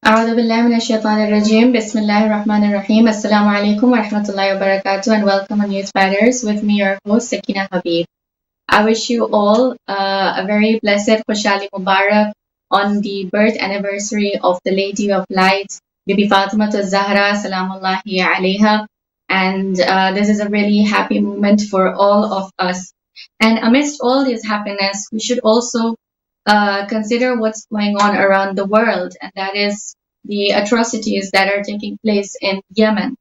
أعوذ بالله من الشيطان الرجيم. بسم الله الرحمن الرحيم. Assalamu alaikum wa rahmatullahi wa barakatuh, and welcome on Youth Matters with me, your host, Sakina Habib. I wish you all a very blessed Khoshali Mubarak on the birth anniversary of the Lady of Light, Bibi Fatima Zahra, Salamullahi alayha. And this is a really happy moment for all of us. And amidst all this happiness, we should also consider what's going on around the world, and that is the atrocities that are taking place in Yemen,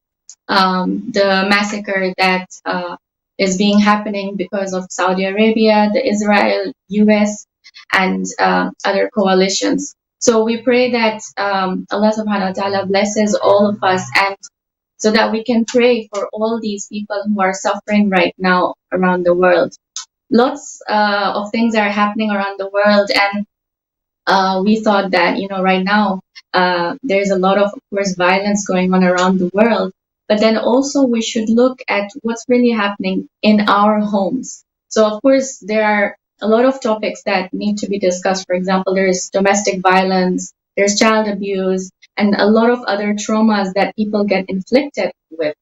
the massacre that is being happening because of Saudi Arabia, the Israel, US, and other coalitions. So we pray that Allah subhanahu wa ta'ala blesses all of us, and so that we can pray for all these people who are suffering right now around the world. Lots of things are happening around the world, and we thought that, right now there's a lot of course, violence going on around the world. But then also we should look at what's really happening in our homes. So, of course, there are a lot of topics that need to be discussed. For example, there's domestic violence, there's child abuse, and a lot of other traumas that people get inflicted with.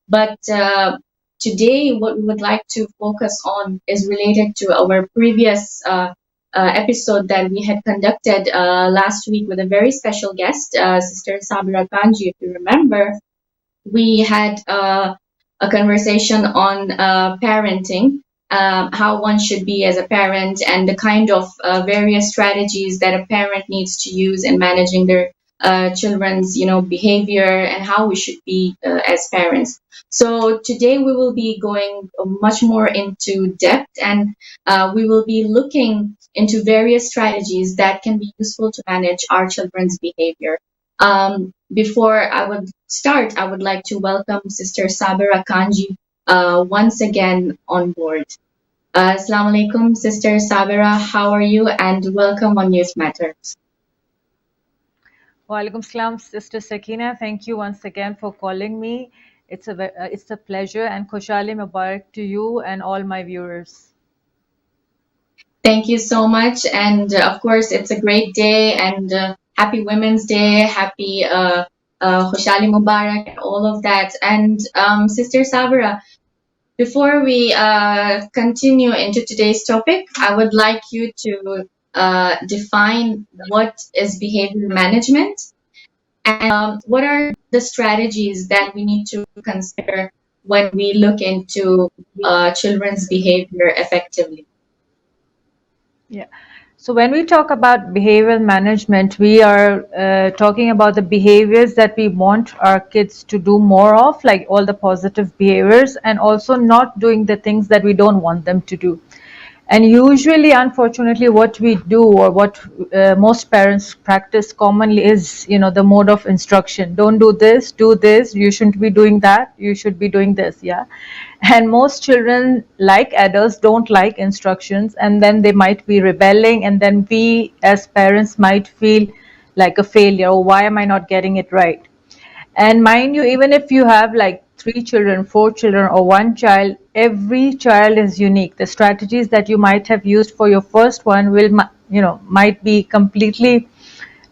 But today, what we would like to focus on is related to our previous episode that we had conducted last week with a very special guest, Sister Sabira Kanji. If you remember, we had a conversation on parenting, how one should be as a parent, and the kind of various strategies that a parent needs to use in managing their children's behavior, and how we should be as parents. So today we will be going much more into depth, and we will be looking into various strategies that can be useful to manage our children's behavior. Before I would start, I would like to welcome Sister Sabira Kanji once again on board. Assalamu alaikum, Sister Sabira. How are you? And welcome on Youth Matters. Wa alaikum salam, Sister Sakina. Thank you once again for calling me. It's a pleasure, and Khoshali Mubarak to you and all my viewers. Thank you so much. And of course, it's a great day, and happy Women's Day, happy Khoshali Mubarak, and all of that. And Sister Sabira, before we continue into today's topic, I would like you to define what is behavior management, and what are the strategies that we need to consider when we look into children's behavior effectively. Yeah. So when we talk about behavioral management, we are talking about the behaviors that we want our kids to do more of, like all the positive behaviors, and also not doing the things that we don't want them to do. And usually, unfortunately, what we do, or what most parents practice commonly, is the mode of instruction. Don't do this, do this, you shouldn't be doing that, you should be doing this. Yeah. And most children, like adults, don't like instructions, and then they might be rebelling, and then we as parents might feel like a failure. Oh, why am I not getting it right? And mind you, even if you have like 3 children, 4 children, or 1 child, every child is unique. The strategies that you might have used for your first one might be completely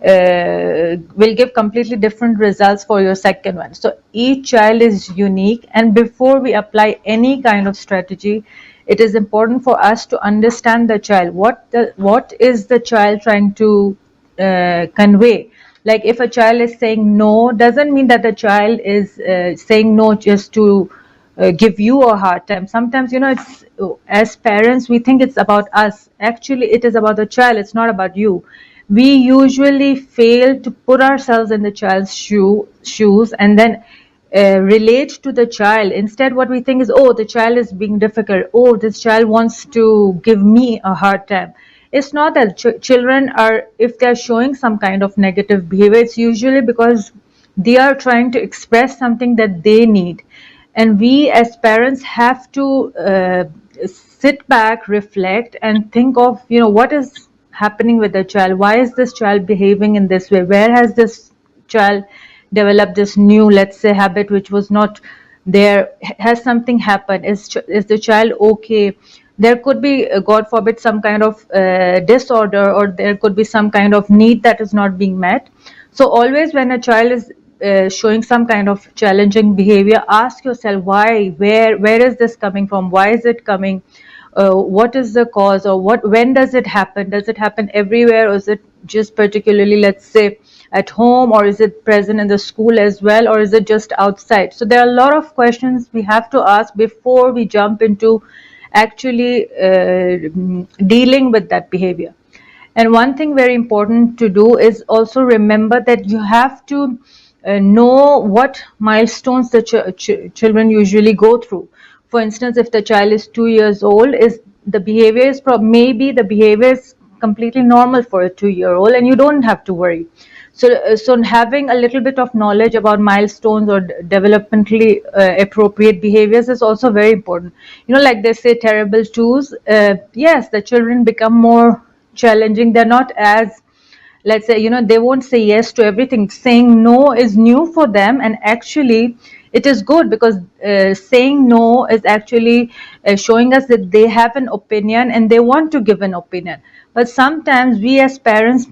will give completely different results for your second one. So each child is unique, and before we apply any kind of strategy, it is important for us to understand the child. What is the child trying to convey? Like, if a child is saying no, doesn't mean that the child is saying no just to give you a hard time. Sometimes, it's, as parents, we think it's about us. Actually, it is about the child. It's not about you. We usually fail to put ourselves in the child's shoes and then relate to the child. Instead, what we think is, oh, the child is being difficult. Oh, this child wants to give me a hard time. It's not that children are, if they're showing some kind of negative behavior, it's usually because they are trying to express something that they need. And we as parents have to sit back, reflect, and think of, what is happening with the child. Why is this child behaving in this way? Where has this child developed this new, let's say, habit which was not there? Has something happened? Is the child okay? there could be, God forbid, some kind of disorder, or there could be some kind of need that is not being met. So always when a child is showing some kind of challenging behavior, ask yourself why, where is this coming from, why is it coming, what is the cause, or when does it happen, does it happen everywhere, or is it just particularly, let's say, at home, or is it present in the school as well, or is it just outside? So there are a lot of questions we have to ask before we jump into actually dealing with that behavior. And one thing very important to do is also remember that you have to know what milestones the children usually go through. For instance, if the child is 2 years old, is the behavior is maybe the behavior is completely normal for a 2-year-old, and you don't have to worry. So having a little bit of knowledge about milestones or developmentally appropriate behaviors is also very important. Like they say, terrible twos. Yes, the children become more challenging. They're not as, let's say, they won't say yes to everything. Saying no is new for them, and actually it is good, because saying no is actually showing us that they have an opinion and they want to give an opinion. But sometimes we as parents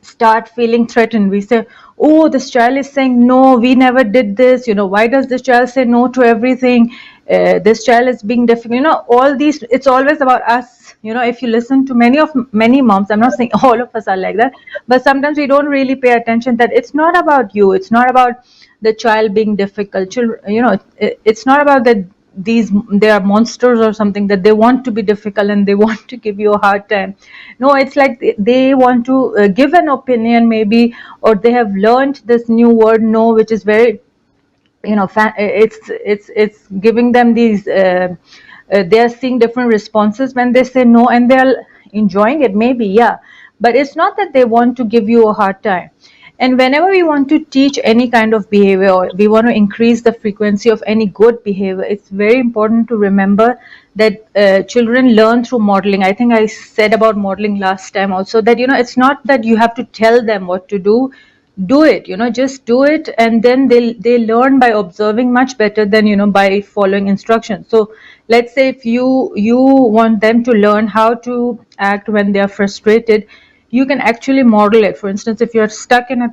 start feeling threatened. We say, oh, this child is saying no, we never did this, why does this child say no to everything, this child is being difficult, all these. It's always about us. If you listen to many moms, I'm not saying all of us are like that, but sometimes we don't really pay attention that it's not about you, it's not about the child being difficult. Children, it's not about that they are monsters or something, that they want to be difficult and they want to give you a hard time. No, it's like they want to give an opinion maybe, or they have learned this new word no, which is very, it's giving them these they are seeing different responses when they say no, and they're enjoying it maybe, yeah, but it's not that they want to give you a hard time. And whenever we want to teach any kind of behavior, or we want to increase the frequency of any good behavior, it's very important to remember that children learn through modeling. I think I said about modeling last time also, that it's not that you have to tell them what to do it, just do it, and then they learn by observing much better than by following instructions. So let's say if you want them to learn how to act when they are frustrated, you can actually model it. For instance, if you're stuck in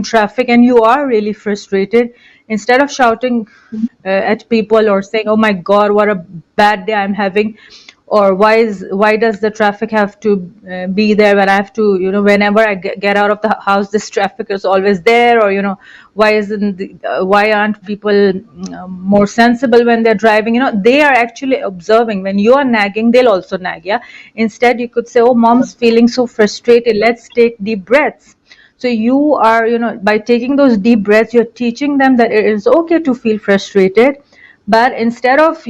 traffic and you are really frustrated, instead of shouting at people or saying, oh my god, what a bad day I'm having, or why does the traffic have to be there when I have to, whenever I get out of the house, this traffic is always there, or why aren't people more sensible when they're driving? They are actually observing. When you are nagging, they'll also nag. Yeah, instead you could say, oh, mom's feeling so frustrated, let's take deep breaths. So you are, by taking those deep breaths, you're teaching them that it is okay to feel frustrated. But instead of,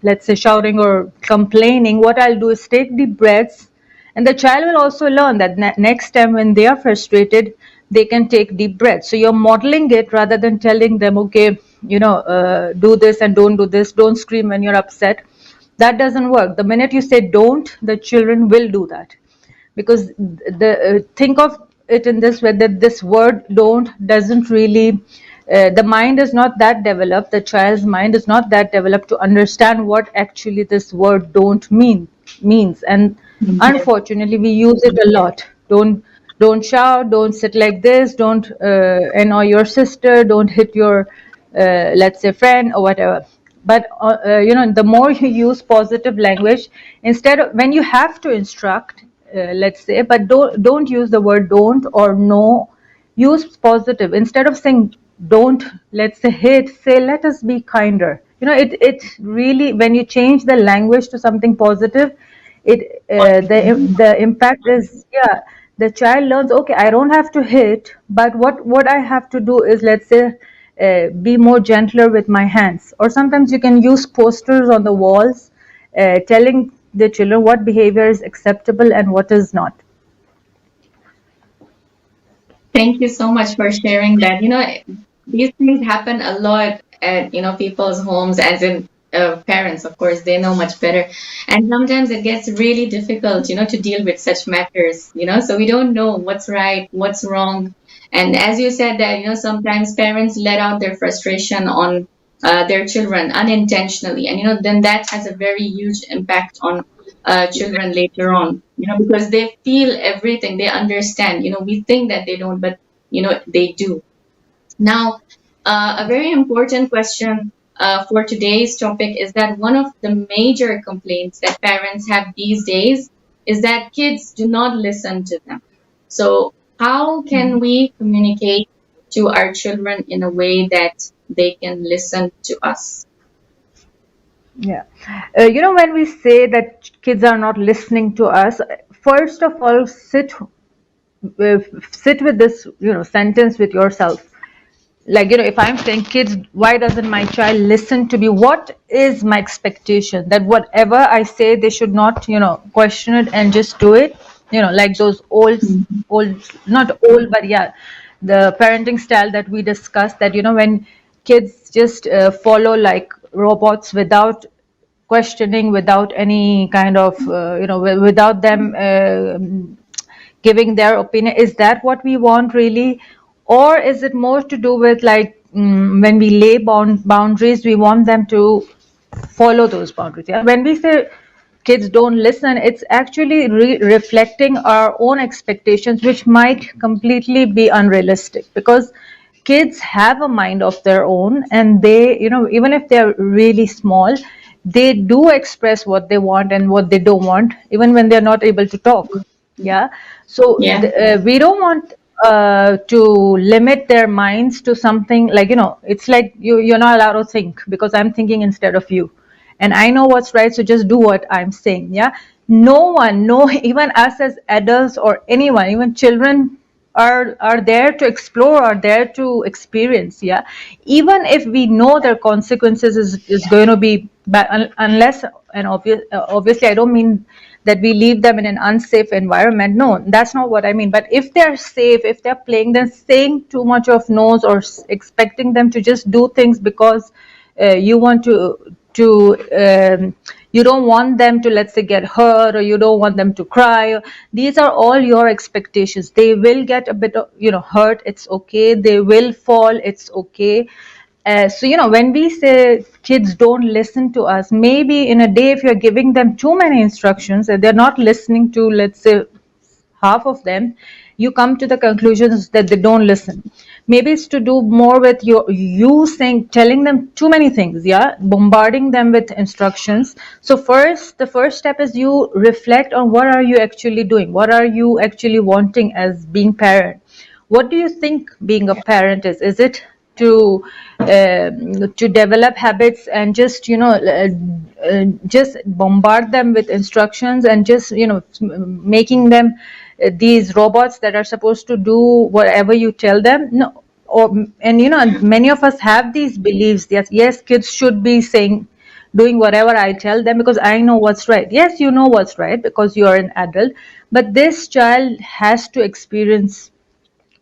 let's say, shouting or complaining, what I'll do is take deep breaths. And the child will also learn that next time when they are frustrated, they can take deep breaths. So you're modeling it rather than telling them, okay, do this and don't do this, don't scream when you're upset. That doesn't work. The minute you say don't, the children will do that. Because think of it in this way, that this word don't doesn't really, the mind is not that developed, the child's mind is not that developed to understand what actually this word don't means. And Yes. unfortunately we use it a lot. Don't shout, don't sit like this, don't annoy your sister, don't hit your let's say friend or whatever. But the more you use positive language, instead of when you have to instruct, let's say, but don't use the word don't or no, use positive. Instead of saying don't, let's say, hate, say let us be kinder. It really, when you change the language to something positive, it the impact is, yeah, the child learns, okay, I don't have to hit, but what I have to do is, let's say, be more gentler with my hands. Or sometimes you can use posters on the walls telling the children what behavior is acceptable and what is not. Thank you so much for sharing that. These things happen a lot at, people's homes, as in parents, of course, they know much better. And sometimes it gets really difficult, to deal with such matters, so we don't know what's right, what's wrong. And as you said that, sometimes parents let out their frustration on their children unintentionally, and then that has a very huge impact on children later on, because they feel everything, they understand. We think that they don't, but they do. Now, a very important question for today's topic is that one of the major complaints that parents have these days is that kids do not listen to them. So, how can we communicate to our children in a way that they can listen to us? Yeah. When we say that kids are not listening to us, first of all, sit with this, sentence with yourself. Like, if I'm saying, kids, why doesn't my child listen to me? What is my expectation? That whatever I say, they should not, question it and just do it. Like those old, not old, but yeah, the parenting style that we discussed, that, when kids just follow like robots without questioning, without any kind of, without them giving their opinion. Is that what we want really? Or is it more to do with like, when we lay boundaries, we want them to follow those boundaries? Yeah. When we say kids don't listen, it's actually reflecting our own expectations, which might completely be unrealistic, because kids have a mind of their own, and they, even if they're really small, they do express what they want and what they don't want, even when they're not able to talk. Yeah. So Yeah. we don't want to limit their minds to something like, it's like you're not allowed to think because I'm thinking instead of you, and I know what's right, so just do what I'm saying. Yeah. No one, no, even us as adults or anyone, even children are there to explore, are there to experience. Yeah. Even if we know their consequences is going to be bad, unless, and obviously I don't mean that we leave them in an unsafe environment. No, that's not what I mean. But if they're safe, if they're playing, then saying too much of no's, or expecting them to just do things because you want to you don't want them to, let's say, get hurt, or you don't want them to cry. These are all your expectations. They will get a bit of, hurt, it's okay. They will fall, it's okay. So, when we say kids don't listen to us, maybe in a day, if you're giving them too many instructions and they're not listening to, let's say, half of them, you come to the conclusions that they don't listen. Maybe it's to do more with you saying, telling them too many things, yeah, bombarding them with instructions. So the first step is you reflect on what are you actually doing, what are you actually wanting as being parent. What do you think being a parent is? Is it to develop habits and just just bombard them with instructions and just making them these robots that are supposed to do whatever you tell them? No. And many of us have these beliefs. Yes, kids should be doing whatever I tell them because I know what's right. Yes, you know what's right because you're an adult, but this child has to experience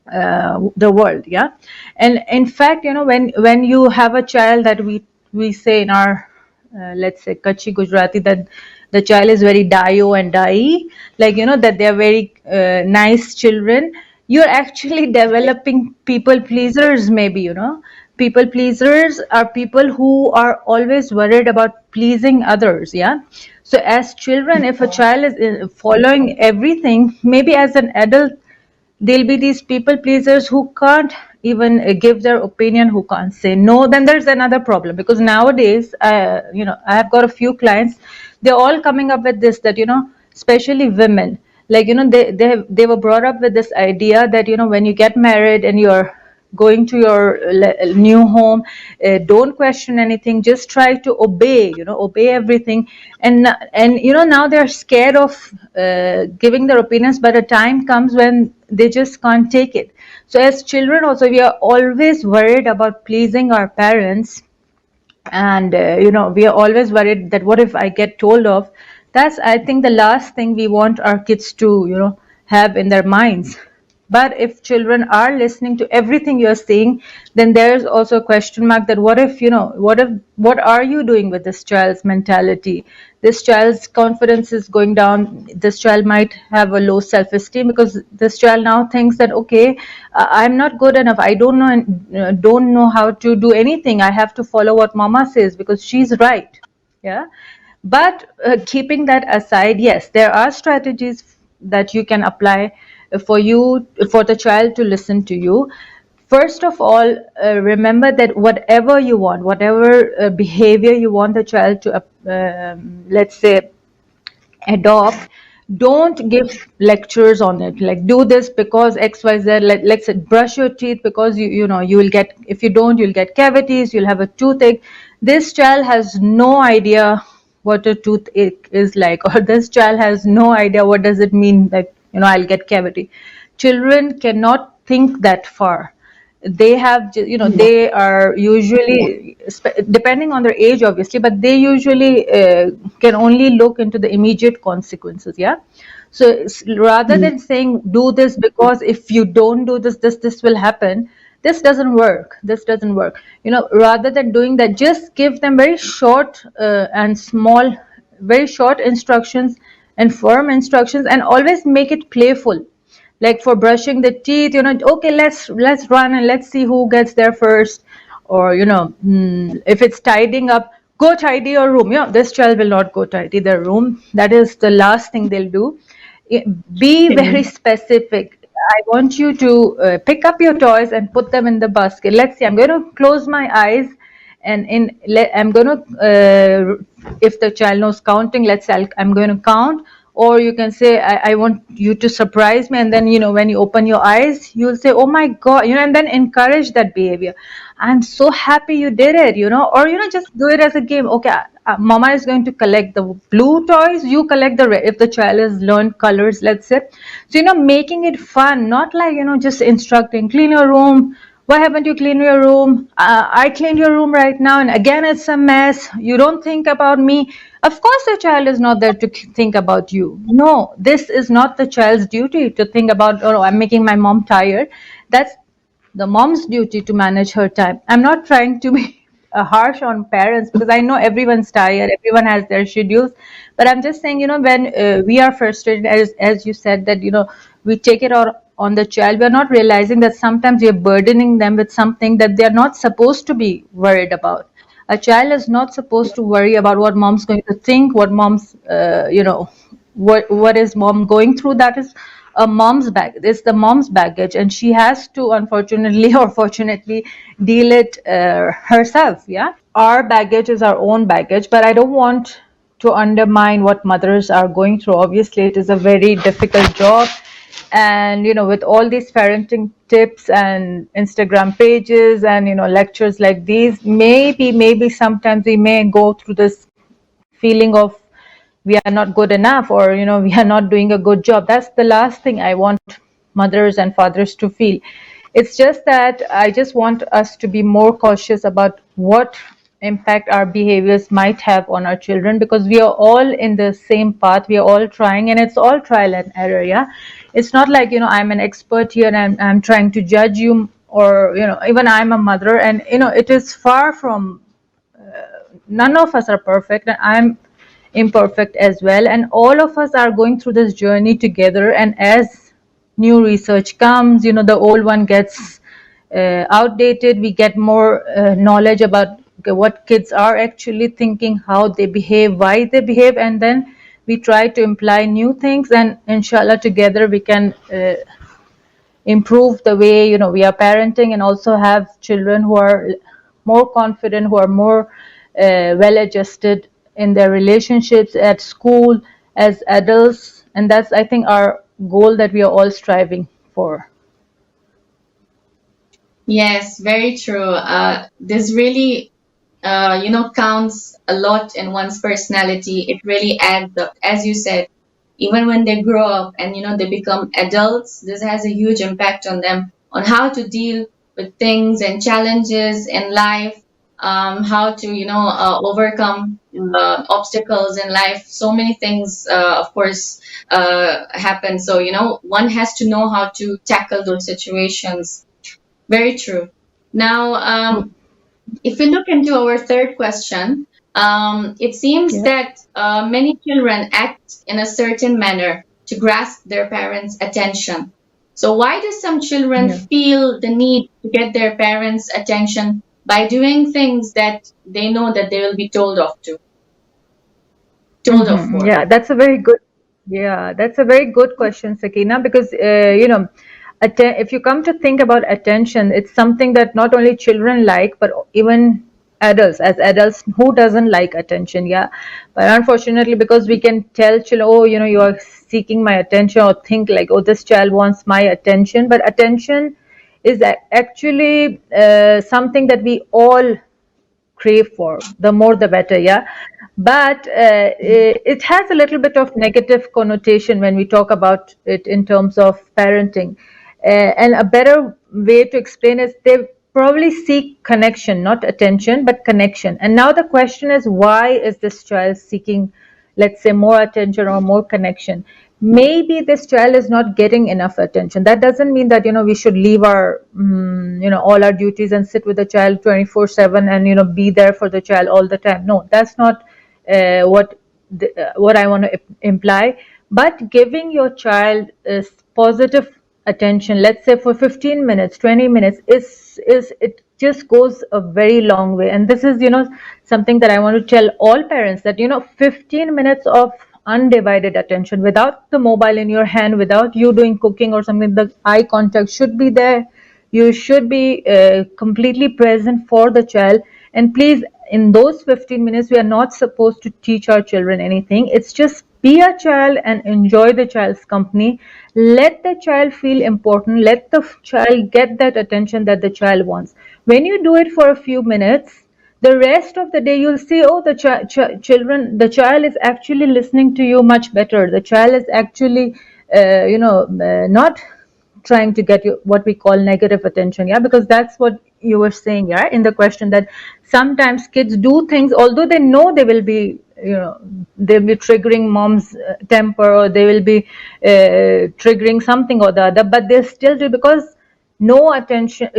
the world. Yeah. And in fact, when you have a child, that we say in our let's say Kachi Gujarati, that the child is very dio and dai, like that they are very nice children, you're actually developing people pleasers. Maybe people pleasers are people who are always worried about pleasing others. Yeah. So as children, if a child is following everything, maybe as an adult there'll be these people pleasers who can't even give their opinion, who can't say no. Then there's another problem, because nowadays I have got a few clients, they're all coming up with this, that especially women, like they were brought up with this idea that when you get married and you're going to your new home, don't question anything, just try to obey everything. And now they're scared of giving their opinions, but a time comes when they just can't take it. So as children also, we are always worried about pleasing our parents, and we are always worried that what if I get told off. That's, I think, the last thing we want our kids to have in their minds. But if children are listening to everything you're saying, then there's also a question mark that what are you doing with this child's mentality? This child's confidence is going down. This child might have a low self-esteem because this child now thinks that, okay, I'm not good enough. I don't know how to do anything. I have to follow what mama says because she's right. Yeah. But keeping that aside, yes, there are strategies that you can apply for the child to listen to you. First of all, remember that whatever you want, whatever behavior you want the child to, let's say, adopt, don't give lectures on it like do this because xyz. Let's say brush your teeth because you will get, if you don't, you'll get cavities, you'll have a toothache. This child has no idea what a toothache is like, or this child has no idea what does it mean that I'll get cavity. Children cannot think that far. They have they are usually, depending on their age obviously, but they usually can only look into the immediate consequences. Yeah. So rather than saying do this because if you don't do this will happen, this doesn't work. Rather than doing that, just give them very short and small, very short instructions and firm instructions, and always make it playful. Like for brushing the teeth, okay, let's run and let's see who gets there first. Or if it's tidying up, go tidy your room. This child will not go tidy their room. That is the last thing they'll do. Be very specific. I want you to pick up your toys and put them in the basket. Let's see, I'm going to close my eyes, and I'm going to if the child knows counting, let's say I'm going to count. Or you can say, I want you to surprise me, and then when you open your eyes, you'll say, oh my god, and then encourage that behavior. I'm so happy you did it, or just do it as a game. Okay, mama is going to collect the blue toys, you collect the red, if the child has learned colors, let's say. So making it fun, not like just instructing, clean your room. Why haven't you cleaned your room? I cleaned your room right now, and again it's a mess. You don't think about me. Of course the child is not there to think about you. No, this is not the child's duty to think about, oh, I'm making my mom tired. That's the mom's duty to manage her time. I'm not trying to be harsh on parents, because I know everyone's tired, everyone has their schedules. But I'm just saying, when we are frustrated, as you said, that we take it out on the child, we're not realizing that sometimes we're burdening them with something that they're not supposed to be worried about. A child is not supposed to worry about what mom's going to think, what mom's what is mom going through. That is a mom's bag. It's the mom's baggage, and she has to, unfortunately or fortunately, deal it herself. Yeah, our baggage is our own baggage, but I don't want to undermine what mothers are going through. Obviously it is a very difficult job, and with all these parenting tips and Instagram pages and lectures like these, maybe sometimes we may go through this feeling of we are not good enough, or we are not doing a good job. That's the last thing I want mothers and fathers to feel. It's just that I just want us to be more cautious about what impact our behaviors might have on our children, because we are all in the same path, we are all trying, and it's all trial and error. Yeah, it's not like I'm an expert here and I'm trying to judge you, or even I'm a mother, and it is far from, none of us are perfect, and I'm imperfect as well, and all of us are going through this journey together. And as new research comes, the old one gets outdated, we get more knowledge about what kids are actually thinking, how they behave, why they behave, and then we try to imply new things, and inshallah together we can improve the way we are parenting, and also have children who are more confident, who are more well adjusted in their relationships at school, as adults. And that's, I think, our goal that we are all striving for. Yes, very true. This really, counts a lot in one's personality. It really adds up. As you said, even when they grow up and, they become adults, this has a huge impact on them, on how to deal with things and challenges in life. how to, overcome obstacles in life. So many things, of course, happen. So, one has to know how to tackle those situations. Very true. Now, if we look into our third question, it seems Yeah. that many children act in a certain manner to grasp their parents' attention. So, why do some children Yeah. feel the need to get their parents' attention by doing things that they know that they will be told of Mm-hmm. for? Yeah, that's a very good. Yeah, that's a very good question, Sakina, because if you come to think about attention, it's something that not only children like, but even adults. As adults, who doesn't like attention? Yeah, but unfortunately, because we can tell children, oh, you are seeking my attention, or think like, oh, this child wants my attention, but attention is actually something that we all crave for. The more the better, yeah. But it has a little bit of negative connotation when we talk about it in terms of parenting. And a better way to explain is they probably seek connection, not attention, but connection. And now the question is, why is this child seeking, let's say, more attention or more connection? Maybe this child is not getting enough attention. That doesn't mean that we should leave our all our duties and sit with the child 24/7 and be there for the child all the time. No, that's not what I want to imply. But giving your child positive attention, let's say for 15 minutes, 20 minutes, is it just goes a very long way. And this is something that I want to tell all parents, that 15 minutes of undivided attention without the mobile in your hand, without you doing cooking or something, the eye contact should be there. You should be completely present for the child. And please, in those 15 minutes, we are not supposed to teach our children anything. It's just be a child and enjoy the child's company. Let the child feel important. Let the child get that attention that the child wants. When you do it for a few minutes, the rest of the day you'll see, oh, the child is actually listening to you much better. The child is actually not trying to get you what we call negative attention. Yeah, because that's what you were saying, yeah, in the question, that sometimes kids do things although they know they will be they'll be triggering mom's temper, or they will be triggering something or the other, but they still do, because no attention,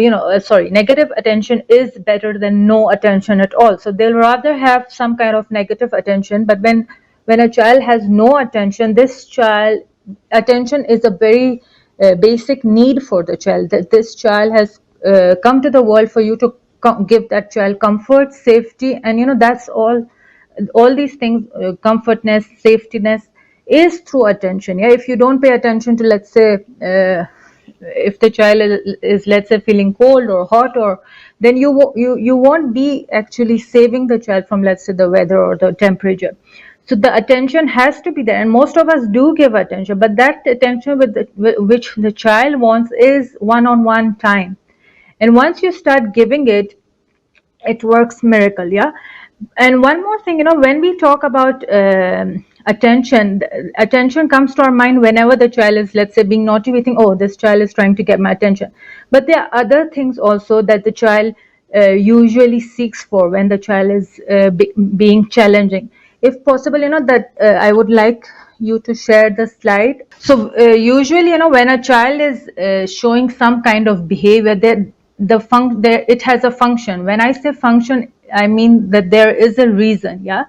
sorry, negative attention is better than no attention at all. So they'll rather have some kind of negative attention. But when a child has no attention, this child attention is a very basic need for the child, that this child has come to the world for you to give that child comfort, safety, and that's all these things, comfortness, safetyness, is through attention. Yeah, if you don't pay attention to, let's say, if the child is, let's say, feeling cold or hot, or then you won't be actually saving the child from, let's say, the weather or the temperature. So the attention has to be there, and most of us do give attention, but that attention which the child wants is one-on-one time. And once you start giving it, it works miracle. Yeah. And one more thing, when we talk about attention comes to our mind whenever the child is, let's say, being naughty. We think, oh, this child is trying to get my attention. But there are other things also that the child usually seeks for when the child is being challenging. If possible, that I would like you to share the slide. So usually, when a child is showing some kind of behavior, there it has a function. When I say function, I mean that there is a reason. Yeah.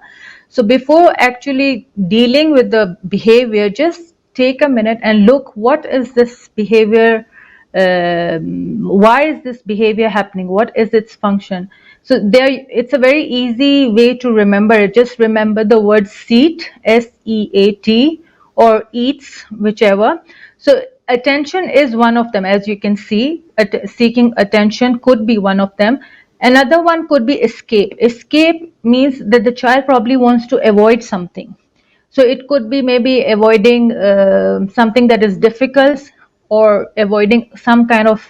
So before actually dealing with the behavior, just take a minute and look, what is this behavior, why is this behavior happening, what is its function. So there, it's a very easy way to remember it. Just remember the word seat, SEAT, or eats, whichever. So attention is one of them. As you can see, seeking attention could be one of them. Another one could be escape. Escape means that the child probably wants to avoid something. So it could be maybe avoiding something that is difficult, or avoiding some kind of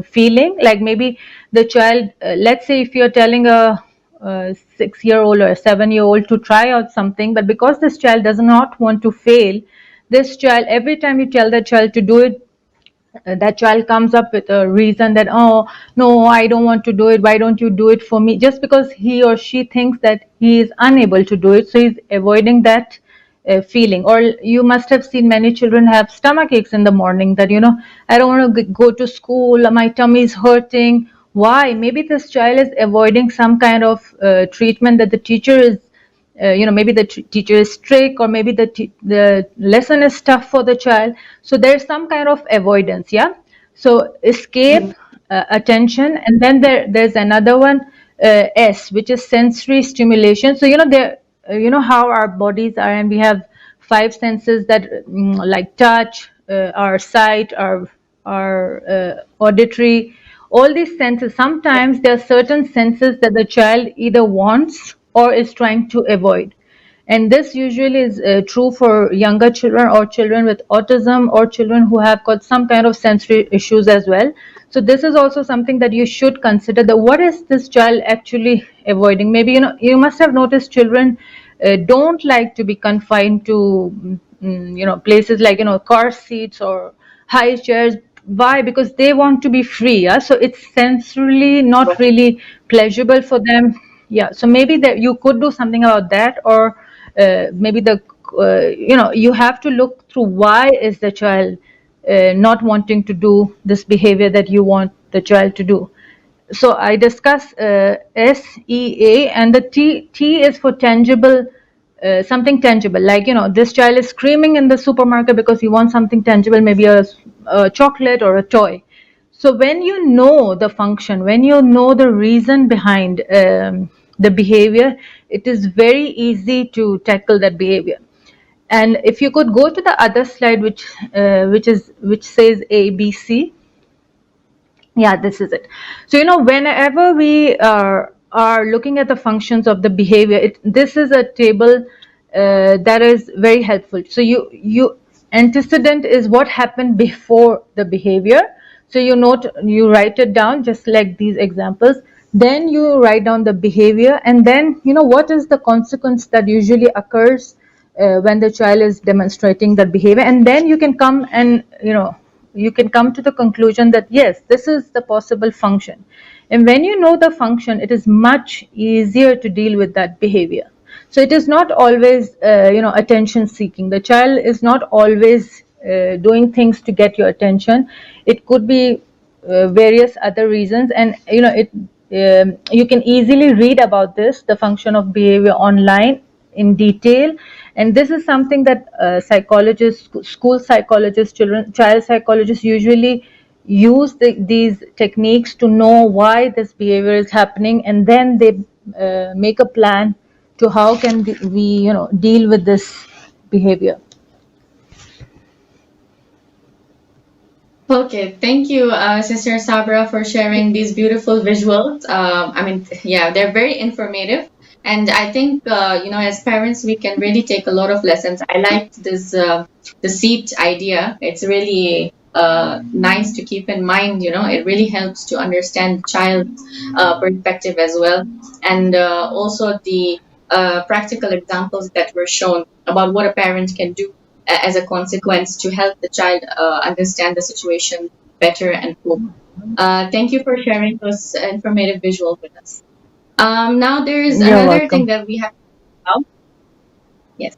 feeling. Like maybe the child, let's say if you're telling a 6-year-old or a 7-year-old to try out something, but because this child does not want to fail, this child, every time you tell the child to do it, that child comes up with a reason that, oh no, I don't want to do it, why don't you do it for me, just because he or she thinks that he is unable to do it, so he's avoiding that feeling. Or you must have seen many children have stomach aches in the morning, that, I don't want to go to school, my tummy is hurting. Why? Maybe this child is avoiding some kind of treatment that the teacher is, maybe the teacher is strict, or maybe the lesson is tough for the child, so there's some kind of avoidance. Yeah, so escape, attention. And then there's another one, S, which is sensory stimulation. So there, how our bodies are, and we have five senses that, like touch, our sight, our auditory, all these senses. Sometimes there are certain senses that the child either wants or is trying to avoid. And this usually is true for younger children, or children with autism, or children who have got some kind of sensory issues as well. So this is also something that you should consider, that what is this child actually avoiding. Maybe you must have noticed children don't like to be confined to places like car seats or high chairs. Why? Because they want to be free. Yeah, so it's sensorily not really pleasurable for them. Yeah, so maybe that you could do something about that. Or maybe you have to look through, why is the child not wanting to do this behavior that you want the child to do. So I discuss SEA, and the T is for tangible, something tangible. Like, this child is screaming in the supermarket because he wants something tangible, maybe a chocolate or a toy. So when you know the function, when you know the reason behind the behavior, it is very easy to tackle that behavior. And if you could go to the other slide, which says ABC. Yeah, this is it. So whenever we are looking at the functions of the behavior, this is a table that is very helpful. So you antecedent is what happened before the behavior. So you write it down, just like these examples. Then you write down the behavior, and then what is the consequence that usually occurs when the child is demonstrating that behavior. And then you can come and you can come to the conclusion that yes, this is the possible function. And when you know the function, it is much easier to deal with that behavior. So it is not always attention seeking. The child is not always doing things to get your attention. It could be various other reasons. And you can easily read about this, the function of behavior, online in detail. And this is something that psychologists, school psychologists, child psychologists usually use these techniques to know why this behavior is happening, and then they make a plan to how can we deal with this behavior. Okay, thank you, Sister Sabra, for sharing these beautiful visuals. I mean, yeah, they're very informative. And I think, as parents, we can really take a lot of lessons. I liked this, the seat idea. It's really nice to keep in mind. It really helps to understand the child's perspective as well. And also the practical examples that were shown about what a parent can do as a consequence to help the child understand the situation better and cope. Thank you for sharing those informative visuals with us. Now there is You're another welcome. thing that we have to talk about. Yes,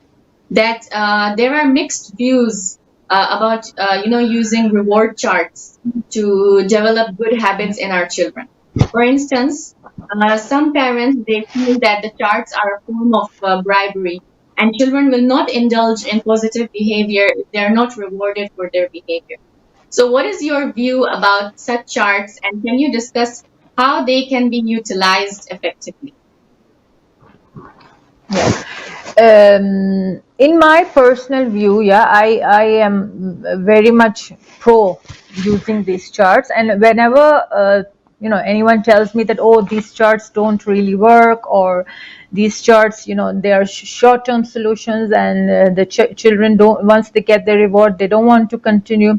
that there are mixed views about using reward charts to develop good habits in our children. For instance, some parents, they feel that the charts are a form of bribery, and children will not indulge in positive behavior if they are not rewarded for their behavior. So, what is your view about such charts, and can you discuss how they can be utilized effectively? In my personal view, yeah, I am very much pro using these charts. And whenever anyone tells me that, oh, these charts don't really work, or these charts, they are short-term solutions, and the children don't, once they get their reward, they don't want to continue.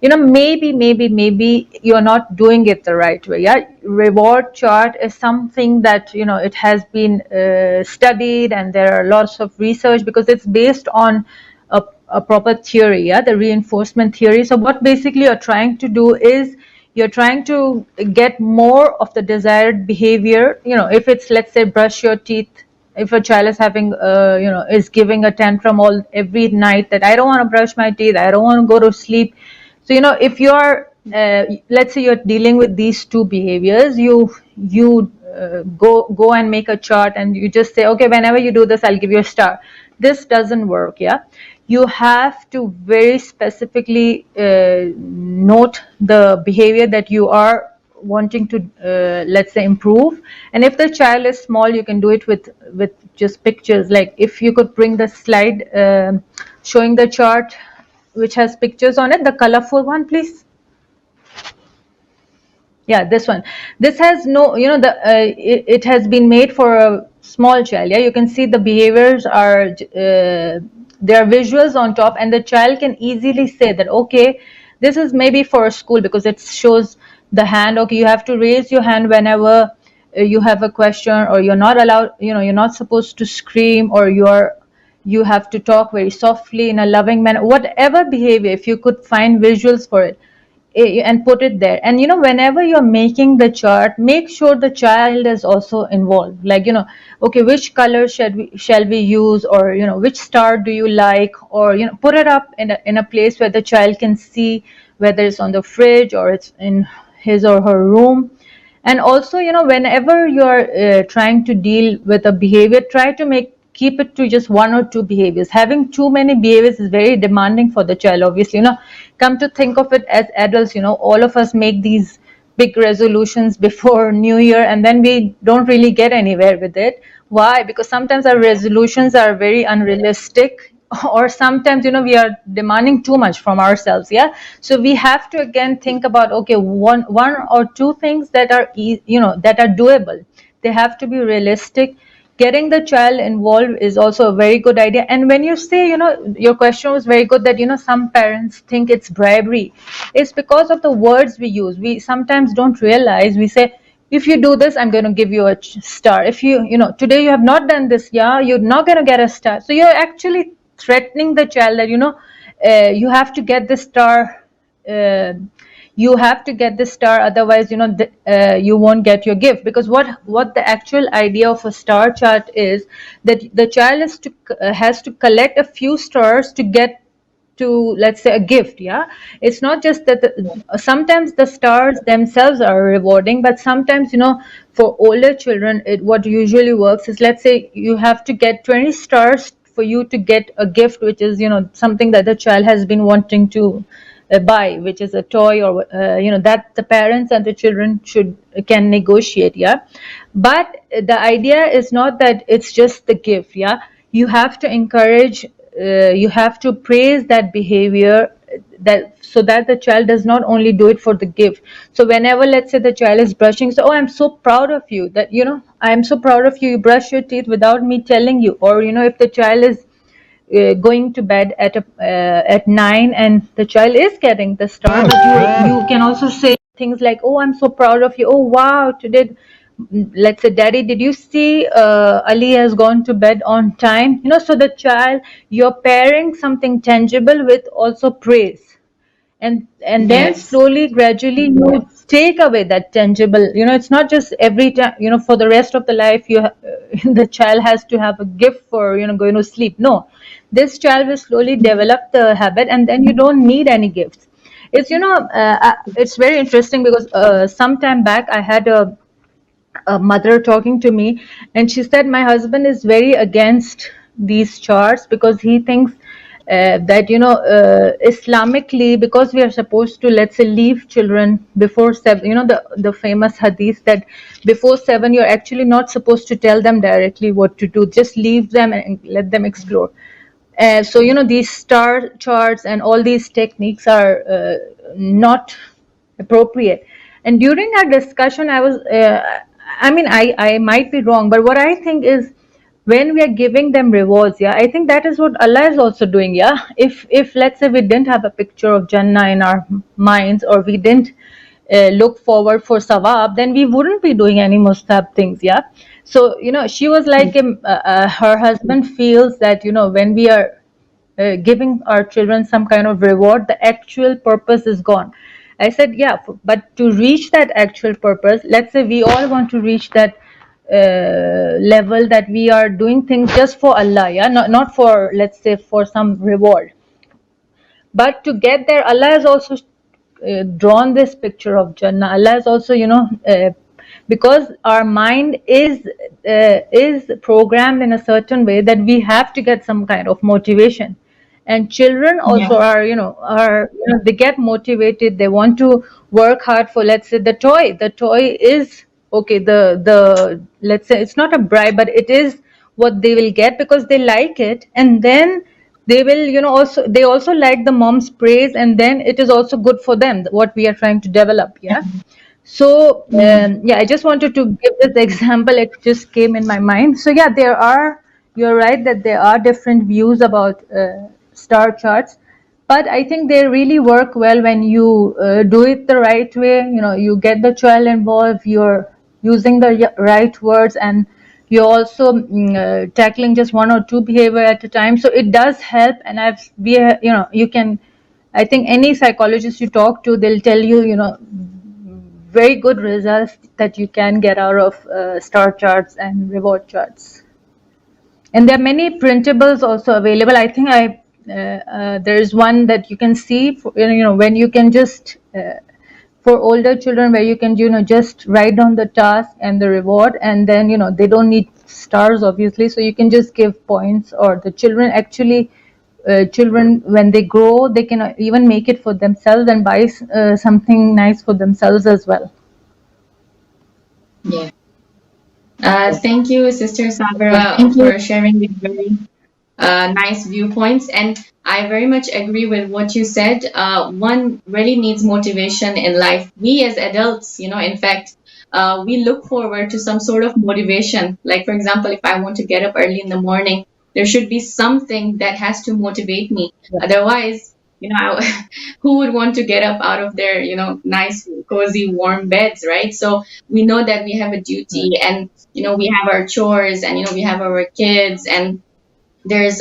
Maybe you're not doing it the right way. Yeah, reward chart is something that it has been studied, and there are lots of research, because it's based on a proper theory, yeah, the reinforcement theory. So what basically you're trying to do is you're trying to get more of the desired behavior. If it's, let's say, brush your teeth, if a child is having is giving a tantrum all every night that I don't want to brush my teeth, I don't want to go to sleep. So if you are let's say you're dealing with these two behaviors, you go and make a chart and you just say, okay, whenever you do this, I'll give you a star. This doesn't work. Yeah, you have to very specifically note the behavior that you are wanting to let's say improve. And if the child is small, you can do it with just pictures. Like if you could bring the slide showing the chart which has pictures on it, the colorful one, please. Yeah, this one. This has no, it has been made for a small child. Yeah, you can see the behaviors are there are visuals on top, and the child can easily say that, okay, this is maybe for a school because it shows the hand. Okay, you have to raise your hand whenever you have a question, or you're not allowed, you're not supposed to scream, or you have to talk very softly in a loving manner. Whatever behavior, if you could find visuals for it, and put it there. And whenever you're making the chart, make sure the child is also involved. Like, okay, which color shall we use, or which star do you like, or put it up in a place where the child can see, whether it's on the fridge or it's in his or her room. And also, whenever you're trying to deal with a behavior, try to keep it to just one or two behaviors. Having too many behaviors is very demanding for the child, obviously. Come to think of it, as adults, all of us make these big resolutions before New Year, and then we don't really get anywhere with it. Why? Because sometimes our resolutions are very unrealistic, or sometimes we are demanding too much from ourselves. Yeah, so we have to again think about, okay, one or two things that are that are doable. They have to be realistic. Getting the child involved is also a very good idea. And when you say, your question was very good, that some parents think it's bribery. It's because of the words we use. We sometimes don't realize. We say, if you do this, I'm going to give you a star. If today you have not done this, yeah, you're not going to get a star. So you're actually threatening the child that you have to get this star. You have to get this star, otherwise you won't get your gift. Because what the actual idea of a star chart is, that the child has to collect a few stars to get to, let's say, a gift. Yeah, it's not just that sometimes the stars themselves are rewarding, but sometimes for older children, what usually works is, let's say you have to get 20 stars for you to get a gift, which is something that the child has been wanting to buy, which is a toy, or that the parents and the children can negotiate. Yeah, but the idea is not that it's just the gift. Yeah, you have to encourage, you have to praise that behavior, that so that the child does not only do it for the gift. So whenever, let's say, the child is brushing, so, oh, I'm so proud of you that I'm so proud of you, you brush your teeth without me telling you. Or if the child is going to bed at 9 and the child is getting the star, but you can also say things like, oh, I'm so proud of you, oh wow, today, let's say, daddy, did you see Ali has gone to bed on time? So the child, you're pairing something tangible with also praise. And then Yes. slowly, gradually, you take away that tangible. It's not just every time, for the rest of the life the child has to have a gift for going to sleep. No, this child will slowly develop the habit, and then you don't need any gifts. It's very interesting, because some time back I had a mother talking to me, and she said, my husband is very against these charts, because he thinks that Islamically, because we are supposed to, let's say, leave children before 7, the famous hadith that before 7 you're actually not supposed to tell them directly what to do, just leave them and let them explore. So these star charts and all these techniques are not appropriate. And during our discussion, I might be wrong, but what I think is, when we are giving them rewards, yeah, I think that is what Allah is also doing. Yeah, if let's say we didn't have a picture of Jannah in our minds, or we didn't look forward for sawab, then we wouldn't be doing any mustab things. Yeah, so she was like, her husband feels that when we are giving our children some kind of reward, the actual purpose is gone. I said, yeah, but to reach that actual purpose, let's say we all want to reach that level that we are doing things just for Allah, yeah, not for, let's say, for some reward. But to get there, Allah has also drawn this picture of Jannah. Allah has also, because our mind is programmed in a certain way that we have to get some kind of motivation. And children also Yeah. they get motivated. They want to work hard for, let's say, the toy. The toy is okay. The let's say it's not a bribe, but it is what they will get because they like it, and then they will also they also like the mom's praise, and then it is also good for them what we are trying to develop. Yeah. So Yeah. yeah, I just wanted to give this example. It just came in my mind. So yeah, you're right that there are different views about star charts, but I think they really work well when you do it the right way. You get the child involved, you're using the right words, and you're also tackling just one or two behavior at a time. So it does help, and you can, I think any psychologist you talk to, they'll tell you, very good results that you can get out of star charts and reward charts. And there are many printables also available. I think there is one that you can see for, when you can just for older children, where you can just write down the task and the reward, and then they don't need stars obviously, so you can just give points, or the children actually children, when they grow, they can even make it for themselves and buy something nice for themselves as well. Yeah. Thank you, Sister Sabra, for sharing these very nice viewpoints. And I very much agree with what you said. One really needs motivation in life. We as adults, in fact, we look forward to some sort of motivation. Like, for example, if I want to get up early in the morning, there should be something that has to motivate me. Yeah. Otherwise, who would want to get up out of their, nice, cozy, warm beds, right? So we know that we have a duty, and, we have our chores, and, we have our kids, and there's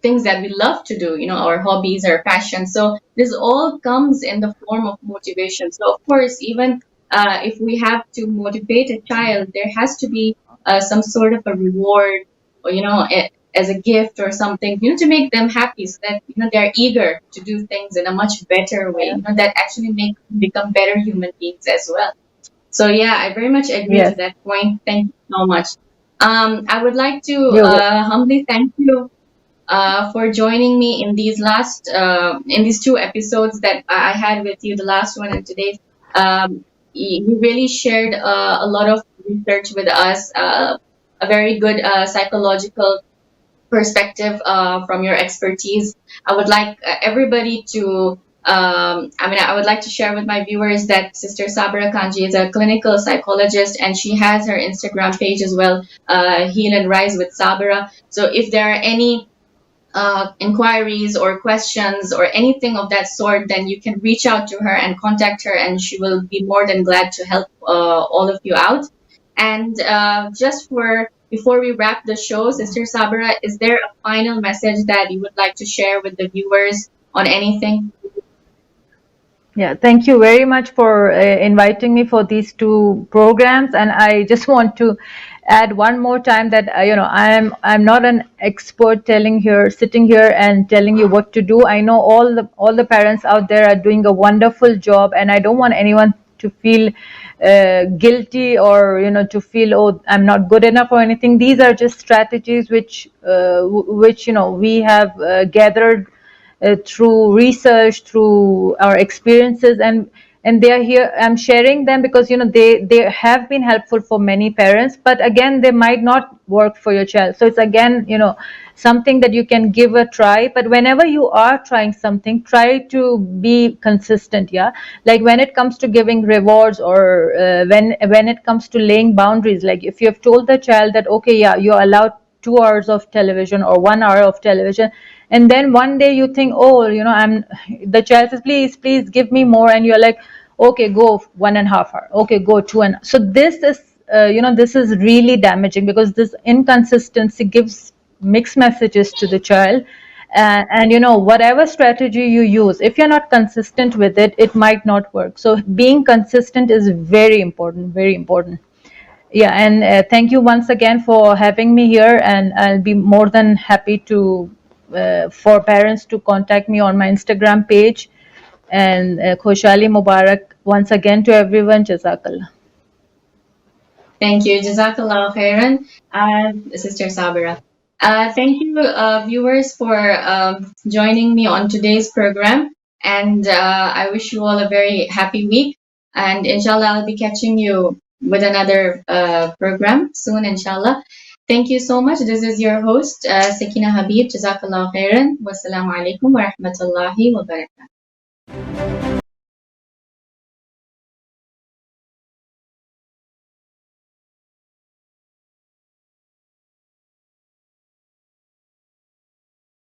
things that we love to do, our hobbies, our passions. So this all comes in the form of motivation. So of course, even if we have to motivate a child, there has to be some sort of a reward, or as a gift or something, to make them happy, so that they're eager to do things in a much better way, that actually make them become better human beings as well. So yeah, I very much agree Yes. to that point. Thank you so much. I would like to You're welcome. humbly thank you for joining me in these two episodes that I had with you, the last one and today. You really shared a lot of research with us, a very good psychological perspective from your expertise. I would like everybody to. I would like to share with my viewers that Sister Sabra Kanji is a clinical psychologist, and she has her Instagram page as well, Heal and Rise with Sabra. So if there are any inquiries or questions or anything of that sort, then you can reach out to her and contact her, and she will be more than glad to help all of you out. And before we wrap the show, Sister Sabra, is there a final message that you would like to share with the viewers on anything? Yeah, thank you very much for inviting me for these two programs. And I just want to add one more time that I'm not an expert sitting here and telling you what to do. I know all the parents out there are doing a wonderful job, and I don't want anyone to feel guilty, or to feel, oh, I'm not good enough or anything. These are just strategies which we have gathered through research, through our experiences, and they are here. I'm sharing them because they have been helpful for many parents, but again, they might not work for your child. So it's again something that you can give a try. But whenever you are trying something, try to be consistent. Yeah, like when it comes to giving rewards, or when it comes to laying boundaries, like if you have told the child that, okay, yeah, you're allowed 2 hours of television or 1 hour of television, and then one day you think, oh, the child says, please give me more, and you're like, okay, go 1.5 hours, okay, go 2, and so this is this is really damaging, because this inconsistency gives mixed messages to the child, And whatever strategy you use, if you're not consistent with it, it might not work. So being consistent is very important, very important. Yeah, and thank you once again for having me here, and I'll be more than happy to for parents to contact me on my Instagram page. And Khoshali Mubarak once again to everyone. Jazakallah. Thank you. Jazakallah khairan, Sister Sabira. Thank you, viewers, for joining me on today's program. And I wish you all a very happy week. And inshallah, I'll be catching you with another program soon, inshallah. Thank you so much. This is your host, Sakina Habib. Jazakallah khairan. Wassalamu alaikum wa rahmatullahi wa barakatuh.